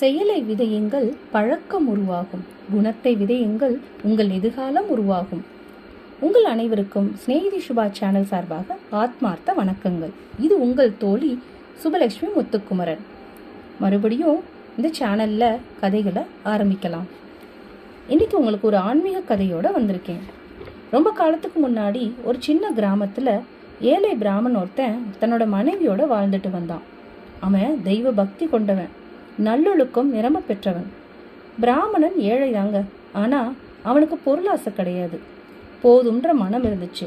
செயலை விதையுங்கள், பழக்கம் உருவாகும். குணத்தை விதையுங்கள், உங்கள் எதிர்காலம் உருவாகும். உங்கள் அனைவருக்கும் ஸ்நேகிதி சுபா சேனல் சார்பாக ஆத்மார்த்த வணக்கங்கள். இது உங்கள் தோழி சுபலட்சுமி முத்துக்குமரன். மறுபடியும் இந்த சேனல்ல கதைகளை ஆரம்பிக்கலாம். இன்னைக்கு உங்களுக்கு ஒரு ஆன்மீக கதையோட வந்திருக்கேன். ரொம்ப காலத்துக்கு முன்னாடி ஒரு சின்ன கிராமத்துல ஏழை பிராமணன் ஒருத்தன் தன்னோட மனைவியோட வாழ்ந்துட்டு வந்தான். அவன் தெய்வ பக்தி கொண்டவன், நல்லொழுக்கம் நிரம்ப பெற்றவன். பிராமணன் ஏழை தாங்க, ஆனா அவனுக்கு பொருளாசை கிடையாது. போதுன்ற மனம் இருந்துச்சு.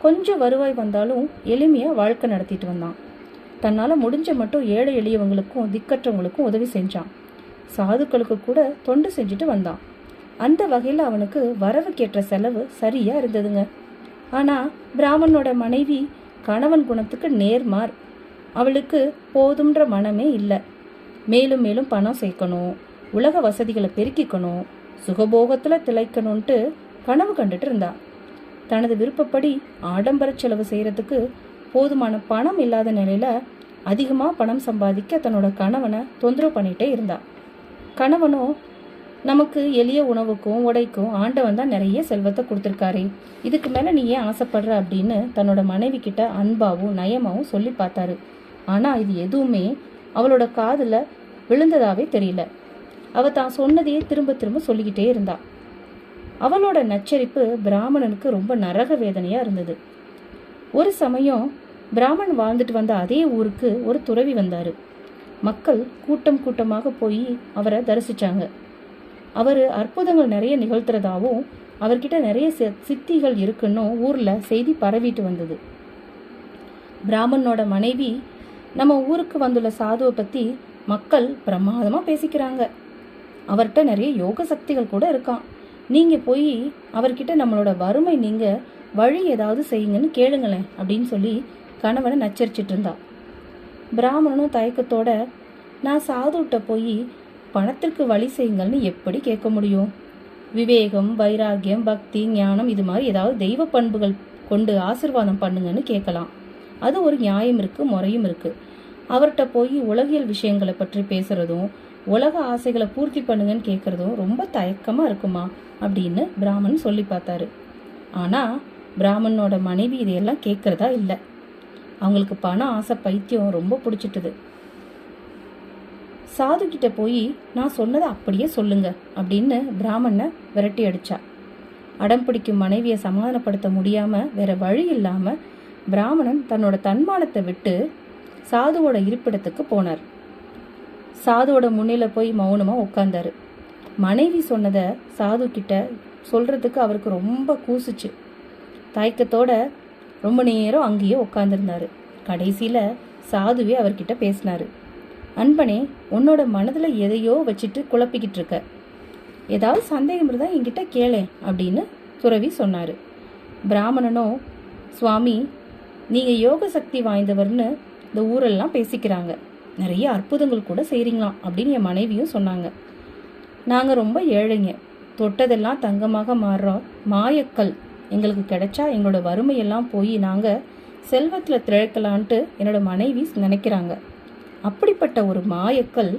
கொஞ்சம் வருவாய் வந்தாலும் எளிமையா வாழ்க்கை நடத்திட்டு வந்தான். தன்னால முடிஞ்ச மட்டும் ஏழை எளியவங்களுக்கும் திக்கற்றவங்களுக்கும் உதவி செஞ்சான். சாதுக்களுக்கு கூட தொண்டு செஞ்சுட்டு வந்தான். அந்த வகையில அவனுக்கு வரவுக்கேற்ற செலவு சரியா இருந்ததுங்க. ஆனா பிராமணனோட மனைவி கணவன் குணத்துக்கு நேர்மார். அவளுக்கு போதுன்ற மனமே இல்லை. மேலும் மேலும் பணம் சேர்க்கணும், உலக வசதிகளை பெருக்கிக்கணும், சுகபோகத்துல திளைக்கணும்ட்டு கனவு கண்டுட்டு இருந்தா. தனது விருப்பப்படி ஆடம்பர செலவு செய்யறதுக்கு போதுமான பணம் இல்லாத நிலையில அதிகமா பணம் சம்பாதிக்க தன்னோட கணவனை தொந்தரவு பண்ணிட்டே இருந்தா. கணவனும் நமக்கு எளிய உணவுக்கும் உடைக்கும் ஆண்டவன் தான் நிறைய செல்வத்தை கொடுத்துருக்காரே, இதுக்கு மேல நீ ஏன் ஆசைப்படுற அப்படின்னு தன்னோட மனைவி கிட்ட அன்பாவும் நயமாவும் சொல்லி பார்த்தாரு. ஆனா இது எதுவுமே அவளோட காதுல விழுந்ததாவே தெரியல. அவ தான் சொன்னதையே திரும்ப திரும்ப சொல்லிக்கிட்டே இருந்தா. அவளோட நச்சரிப்பு பிராமணனுக்கு ரொம்ப நரக வேதனையா இருந்தது. ஒரு சமயம் பிராமணன் வாழ்ந்துட்டு வந்த அதே ஊருக்கு ஒரு துறவி வந்தாரு. மக்கள் கூட்டம் கூட்டமாக போய் அவரை தரிசிச்சாங்க. அவரு அற்புதங்கள் நிறைய நிகழ்த்துறதாவும் அவர்கிட்ட நிறைய சித்திகள் இருக்குன்னு ஊர்ல செய்தி பரவிட்டு வந்தது. பிராமணனோட மனைவி, நம்ம ஊருக்கு வந்துள்ள சாதுவை பத்தி மக்கள் பிரமாதமா பேசிக்கிறாங்க, அவர்கிட்ட நிறைய யோக சக்திகள் கூட இருக்கான், நீங்க போய் அவர்கிட்ட நம்மளோட வறுமை நீங்க வழி ஏதாவது செய்யுங்கன்னு கேளுங்களேன் அப்படின்னு சொல்லி கணவனை நச்சரிச்சிட்டு இருந்தா. பிராமணனும் தயக்கத்தோட, நான் சாதுகிட்ட போய் பணத்திற்கு வழி செய்யுங்கள்னு எப்படி கேட்க முடியும்? விவேகம், வைராகியம், பக்தி, ஞானம் இது மாதிரி ஏதாவது தெய்வ பண்புகள் கொண்டு ஆசீர்வாதம் பண்ணுங்கன்னு கேட்கலாம். அது ஒரு நியாயம் இருக்கு, முறையும் இருக்கு. அவர்கிட்ட போய் உலகியல் விஷயங்களை பற்றி பேசுறதும் உலக ஆசைகளை பூர்த்தி பண்ணுங்கன்னு கேட்கறதும் ரொம்ப தயக்கமா இருக்குமா அப்படின்னு பிராமணன் சொல்லி பார்த்தாரு. ஆனா பிராமணனோட மனைவி இதையெல்லாம் கேட்கறதா இல்லை. அவங்களுக்கு பண ஆசை பைத்தியம் ரொம்ப பிடிச்சிட்டுது. சாது கிட்ட போய் நான் சொன்னதை அப்படியே சொல்லுங்க அப்படின்னு பிராமணனை விரட்டி அடிச்சா. அடம் பிடிக்கும் மனைவியை சமாதானப்படுத்த முடியாம வேற வழி இல்லாம பிராமணன் தன்னோட தன்மானத்தை விட்டு சாதுவோட இருப்பிடத்துக்கு போனார். சாதுவோட முன்னில போய் மௌனமா உட்கார்ந்தாரு. மனைவி சொன்னதை சாது கிட்ட சொல்றதுக்கு அவருக்கு ரொம்ப கூசுச்சு. தயக்கத்தோட ரொம்ப நேரம் அங்கேயே உட்கார்ந்துருந்தாரு. கடைசியில சாதுவே அவர்கிட்ட பேசினாரு. அன்பனே, உன்னோட மனதுல எதையோ வச்சுட்டு குழப்பிக்கிட்டு இருக்க, ஏதாவது சந்தேகம் இருந்தா என்கிட்ட கேளேன் அப்படின்னு துறவி சொன்னாரு. பிராமணனோ, சுவாமி, நீங்க யோக சக்தி வாய்ந்தவர்னு இந்த ஊரெல்லாம் பேசிக்கிறாங்க, நிறைய அற்புதங்கள் கூட செய்றீங்களாம் அப்படின்னு என் மனைவியும் சொன்னாங்க. நாங்க ரொம்ப ஏழைங்க, தொட்டதெல்லாம் தங்கமாக மாறுறோம் மாயக்கல் எங்களுக்கு கிடைச்சா எங்களோட வறுமையெல்லாம் போய் நாங்க செல்வத்துல திளைக்கலான்ட்டு என்னோட மனைவி நினைக்கிறாங்க. அப்படிப்பட்ட ஒரு மாயக்கல்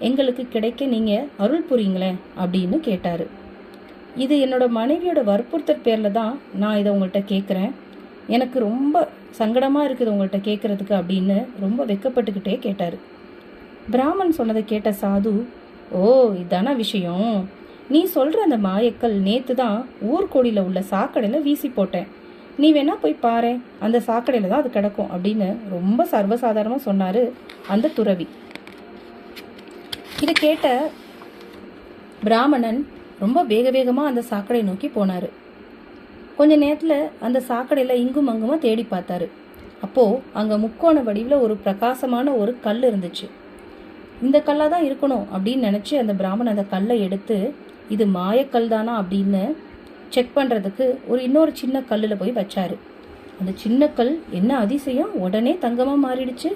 எங்களுக்கு கிடைக்க நீங்க அருள் புரியுங்களேன் அப்படின்னு கேட்டாரு. இது என்னோட மனைவியோட வற்புறுத்தல் பேர்ல தான் நான் இதை உங்கள்கிட்ட கேட்குறேன். எனக்கு ரொம்ப சங்கடமா இருக்குது உங்கள்கிட்ட கேட்கறதுக்கு அப்படின்னு ரொம்ப வெக்கப்பட்டுக்கிட்டே கேட்டாரு. பிராமன் சொன்னதை கேட்ட சாது, ஓ இதான விஷயம், நீ சொல்ற அந்த மாயக்கல் நேத்து தான் ஊர்கோடியில உள்ள சாக்கடையில வீசி போட்டேன், நீ வேணா போய் பாரு, அந்த சாக்கடையில தான் அது கிடக்கும் அப்படின்னு ரொம்ப சர்வசாதாரணமா சொன்னாரு அந்த துறவி. இதை கேட்ட பிராமணன் ரொம்ப வேக வேகமா அந்த சாக்கடை நோக்கி போனாரு. கொஞ்ச நேரத்துல அந்த சாக்கடையில இங்கும் அங்குமா தேடி பார்த்தாரு. அப்போ அங்க முக்கோண வடிவில் ஒரு பிரகாசமான ஒரு கல் இருந்துச்சு. இந்த கல்லா தான் இருக்கணும் அப்படின்னு நினைச்சு அந்த பிராமணன் அந்த கல்லை எடுத்து இது மாயக்கல் தானா அப்படின்னு செக் பண்றதுக்கு இன்னொரு சின்ன கல்லுல போய் வச்சாரு. அந்த சின்ன கல் என்ன அதிசயம், உடனே தங்கமா மாறிடுச்சு.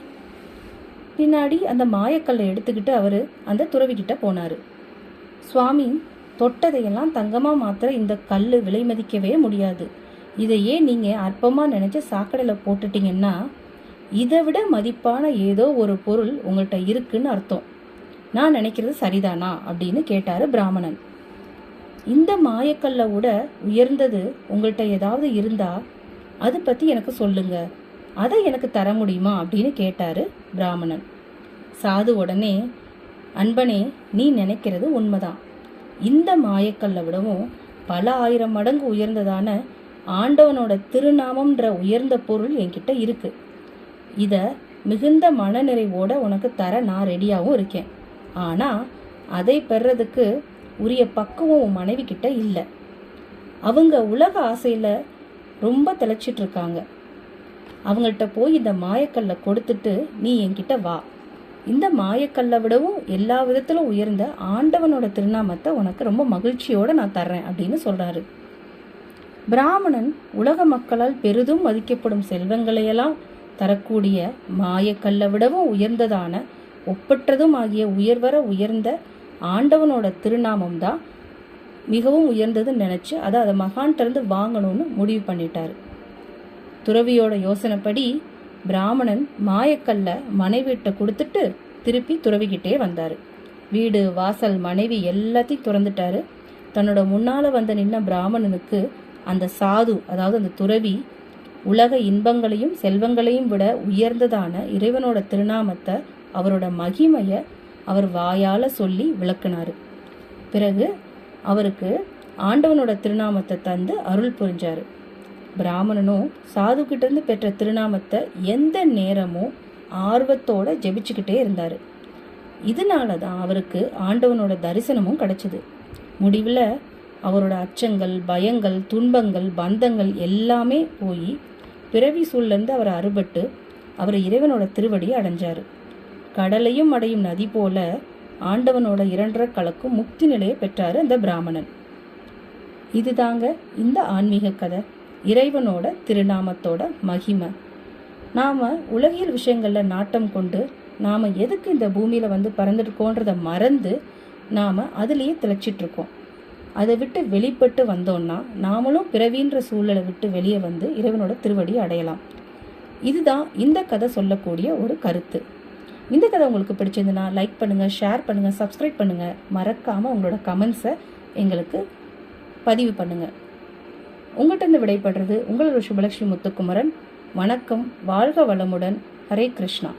பின்னாடி அந்த மாயக்கல்லை எடுத்துக்கிட்டு அவரு அந்த துறவிக்கிட்ட போனாரு. சுவாமி, தொட்டதையெல்லாம் தங்கமா மாத்திர இந்த கல்லு விலை மதிக்கவே முடியாது, இதையே நீங்க அற்பமா நினைச்சு சாக்கடையில போட்டுட்டீங்கன்னா இதை விட மதிப்பான ஏதோ ஒரு பொருள் உங்கள்கிட்ட இருக்குன்னு அர்த்தம். நான் நினைக்கிறது சரிதானா அப்படின்னு கேட்டாரு பிராமணன். இந்த மாயக்கல்லை விட உயர்ந்தது உங்கள்கிட்ட ஏதாவது இருந்தா அது பத்தி எனக்கு சொல்லுங்க, அதை எனக்கு தர முடியுமா அப்படின்னு கேட்டாரு பிராமணன். சாது உடனே, அன்பனே, நீ நினைக்கிறது உண்மைதான். இந்த மாயக்கல்லை விடவும் பல 1000 மடங்கு உயர்ந்ததான ஆண்டவனோட திருநாமம்ன்ற உயர்ந்த பொருள் என்கிட்ட இருக்கு. இத மிகுந்த மனநிறைவோட உனக்கு தர நான் ரெடியாகவும் இருக்கேன். ஆனா அதை பெறதுக்கு உரிய பக்குவம் உன் மனைவி கிட்ட இல்லை. அவங்க உலக ஆசையில ரொம்ப திளைச்சிட்டு இருக்காங்க. அவங்கள்ட்ட போய் இந்த மாயக்கல்லை கொடுத்துட்டு நீ என்கிட்ட வா. இந்த மாயக்கல்லை விடவும் எல்லா விதத்திலும் உயர்ந்த ஆண்டவனோட திருநாமத்தை உனக்கு ரொம்ப மகிழ்ச்சியோட நான் தர்றேன் அப்படின்னு சொல்றாரு. பிராமணன் உலக மக்களால் பெரிதும் மதிக்கப்படும் செல்வங்களையெல்லாம் தரக்கூடிய மாயக்கல்லை விடவும் உயர்ந்ததான ஒப்பற்றதும் ஆகிய உயர்வர உயர்ந்த ஆண்டவனோட திருநாமம் தான் மிகவும் உயர்ந்ததுன்னு நினைச்சு அதை மகான்கிட்ட இருந்து வாங்கணும்னு முடிவு பண்ணிட்டாரு. துறவியோட யோசனைப்படி பிராமணன் மாயக்கல்ல மனைவிட்ட கொடுத்துட்டு திருப்பி துறவிக்கிட்டே வந்தாரு. வீடு வாசல் மனைவி எல்லாத்தையும் திறந்துட்டாரு. தன்னோட முன்னால வந்து நின்ன பிராமணனுக்கு அந்த சாது, அதாவது அந்த துறவி, உலக இன்பங்களையும் செல்வங்களையும் விட உயர்ந்ததான இறைவனோட திருநாமத்தை, அவரோட மகிமைய அவர் வாயால சொல்லி விளக்குனாரு. பிறகு அவருக்கு ஆண்டவனோட திருநாமத்தை தந்து அருள் புரிஞ்சாரு. பிராமணனும் சாது கிட்ட இருந்து பெற்ற திருநாமத்தை எந்த நேரமும் ஆர்வத்தோட ஜெபிச்சுக்கிட்டே இருந்தாரு. இதனாலதான் அவருக்கு ஆண்டவனோட தரிசனமும் கிடைச்சது. முடிவில் அவரோட அச்சங்கள், பயங்கள், துன்பங்கள், பந்தங்கள் எல்லாமே போய் பிறவி சூழ்லேருந்து அவர் அறுபட்டு அவர் இறைவனோட திருவடியை அடைஞ்சாரு. கடலையும் அடையும் நதி போல ஆண்டவனோட 2 கலக்கும் முக்தி நிலையை பெற்றாரு அந்த பிராமணன். இதுதாங்க இந்த ஆன்மீக கதை, இறைவனோட திருநாமத்தோட மகிமை. நாம உலகியல் விஷயங்கள்ல நாட்டம் கொண்டு நாம எதுக்கு இந்த பூமியில வந்து பறந்துருக்கோன்றத மறந்து நாம அதுலேயே திளைச்சிட்டு இருக்கோம். அதை விட்டு வெளிப்பட்டு வந்தோம்னா நாமளும் பிறவின்ற சூழலை விட்டு வெளியே வந்து இறைவனோட திருவடியை அடையலாம். இதுதான் இந்த கதை சொல்லக்கூடிய ஒரு கருத்து. இந்த கதை உங்களுக்கு பிடிச்சிருந்துன்னா லைக் பண்ணுங்க, ஷேர் பண்ணுங்க, சப்ஸ்கிரைப் பண்ணுங்க. மறக்காம உங்களோட கமெண்ட்ஸை எங்களுக்கு பதிவு பண்ணுங்க. உங்கள்கிட்ட இருந்து விடைபெறுறது உங்களோட சுபலட்சுமி முத்துக்குமரன். வணக்கம், வாழ்க வளமுடன். ஹரே கிருஷ்ணா.